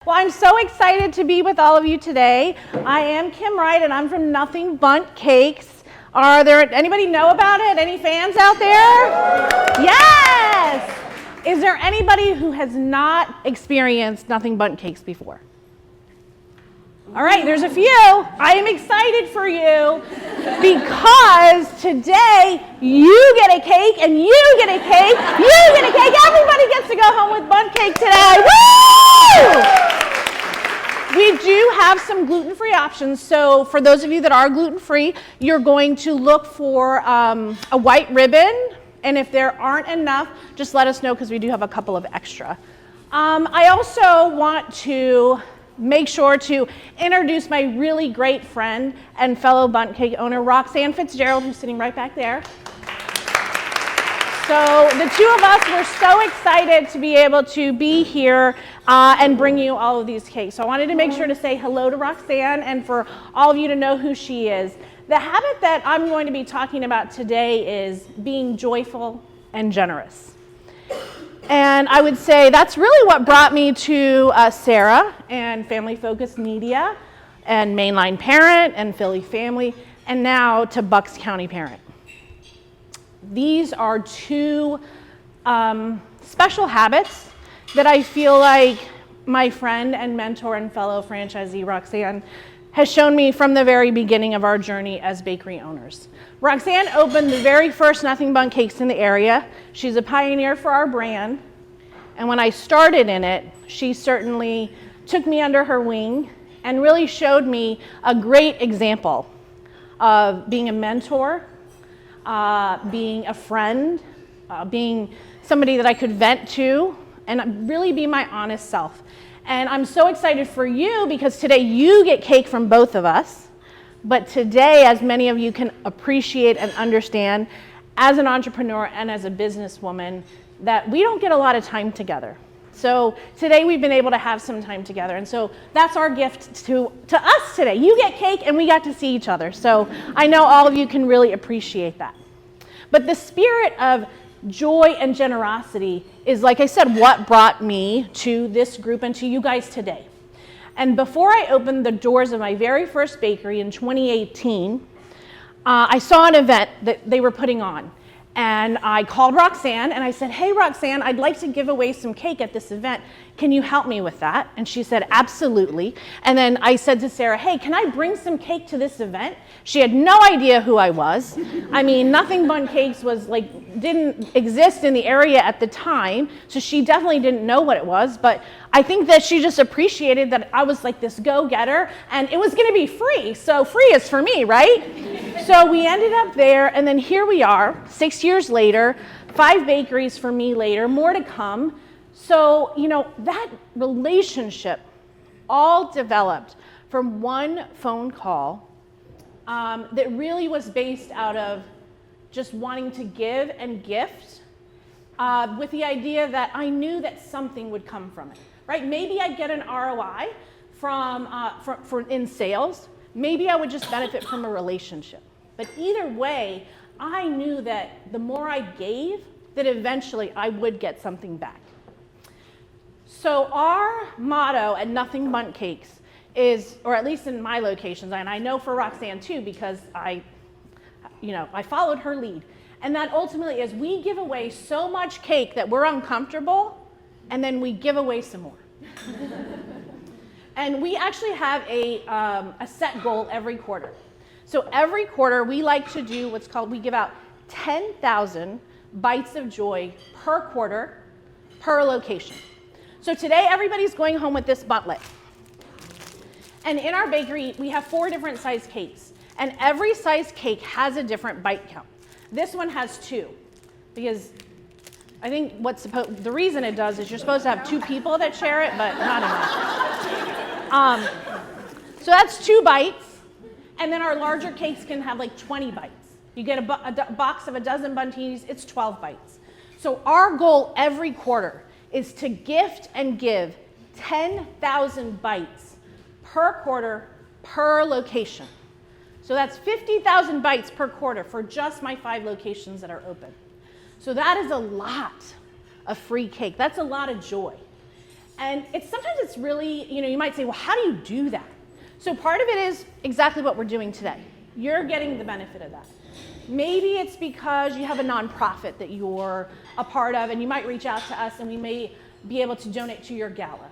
Well, I'm so excited to be with all of you today. I am Kim Wright, and I'm from Nothing Bundt Cakes. Are there anybody know about it? Any fans out there? Yes! Is there anybody who has not experienced Nothing Bundt Cakes before? All right, there's a few. I am excited for you because today you get a cake and you get a cake, you get a cake. Everybody gets to go home with Bundt Cake today. Woo! We do have some gluten-free options. So for those of you that are gluten-free, you're going to look for a white ribbon. And if there aren't enough, just let us know because we do have a couple of extra. I also want to make sure to introduce my really great friend and fellow Bundt Cake owner, Roxanne Fitzgerald, who's sitting right back there. So the two of us were so excited to be able to be here and bring you all of these cakes. So I wanted to make sure to say hello to Roxanne and for all of you to know who she is. The habit that I'm going to be talking about today is being joyful and generous. And I would say that's really what brought me to Sarah and Family Focus Media and Mainline Parent and Philly Family and now to Bucks County Parent. These are two special habits that I feel like my friend and mentor and fellow franchisee Roxanne has shown me from the very beginning of our journey as bakery owners. Roxanne opened the very first Nothing Bundt Cakes in the area. She's a pioneer for our brand. And when I started in it, she certainly took me under her wing and really showed me a great example of being a mentor, being a friend, being somebody that I could vent to, and really be my honest self. And I'm so excited for you because today you get cake from both of us. But today, as many of you can appreciate and understand, as an entrepreneur and as a businesswoman, that we don't get a lot of time together. So today we've been able to have some time together. And so that's our gift to us today. You get cake and we got to see each other. So I know all of you can really appreciate that. But the spirit of joy and generosity is, like I said, what brought me to this group and to you guys today. And before I opened the doors of my very first bakery in 2018, I saw an event that they were putting on. And I called Roxanne and I said, hey, Roxanne, I'd like to give away some cake at this event. Can you help me with that? And she said, absolutely. And then I said to Sarah, hey, can I bring some cake to this event? She had no idea who I was. I mean, Nothing Bundt Cakes didn't exist in the area at the time, so she definitely didn't know what it was. But I think that she just appreciated that I was like this go-getter, and it was going to be free. So free is for me, right? So we ended up there, and then here we are, 6 years later, 5 bakeries for me later, more to come. So, that relationship all developed from one phone call that really was based out of just wanting to give and gift with the idea that I knew that something would come from it, right? Maybe I'd get an ROI in sales. Maybe I would just benefit from a relationship. But either way, I knew that the more I gave, that eventually I would get something back. So our motto at Nothing Bundt Cakes is, or at least in my locations, and I know for Roxanne too, because I followed her lead. And that ultimately is we give away so much cake that we're uncomfortable, and then we give away some more. And we actually have a set goal every quarter. So every quarter we like to do what's called, we give out 10,000 bites of joy per quarter, per location. So today everybody's going home with this buntlet. And in our bakery, we have 4 different size cakes. And every size cake has a different bite count. This one has 2. Because I think the reason it does is you're supposed to have 2 people that share it, but not enough. So that's 2 bites. And then our larger cakes can have like 20 bites. You get a box of a dozen Bundtinis, it's 12 bites. So our goal every quarter is to gift and give 10,000 bites per quarter, per location. So that's 50,000 bites per quarter for just my 5 locations that are open. So that is a lot of free cake. That's a lot of joy. And sometimes it's really, you might say, well, how do you do that? So part of it is exactly what we're doing today. You're getting the benefit of that. Maybe it's because you have a nonprofit that you're a part of, and you might reach out to us and we may be able to donate to your gala.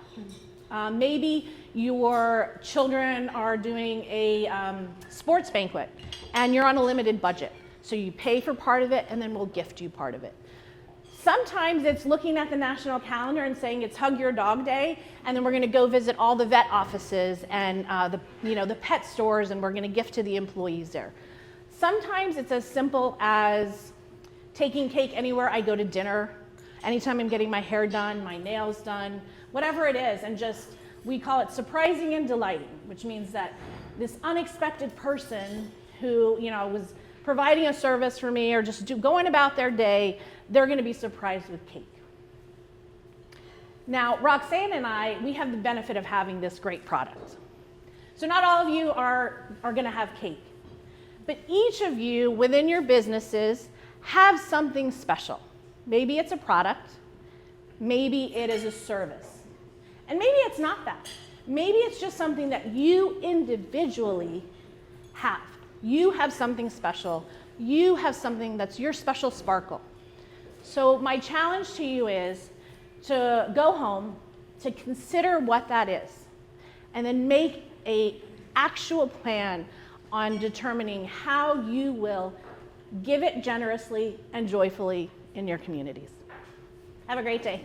Maybe your children are doing a sports banquet and you're on a limited budget. So you pay for part of it and then we'll gift you part of it. Sometimes it's looking at the national calendar and saying it's Hug Your Dog Day, and then we're going to go visit all the vet offices and the pet stores, and we're going to gift to the employees there. Sometimes it's as simple as taking cake anywhere I go to dinner, anytime I'm getting my hair done, my nails done, whatever it is, and we call it surprising and delighting, which means that this unexpected person who was providing a service for me or just going about their day, they're going to be surprised with cake. Now, Roxanne and we have the benefit of having this great product. So not all of you are going to have cake, but each of you within your businesses have something special. Maybe it's a product, maybe it is a service, and maybe it's not that. Maybe it's just something that you individually have. You have something special. You have something that's your special sparkle. So my challenge to you is to go home, to consider what that is, and then make an actual plan on determining how you will give it generously and joyfully in your communities. Have a great day.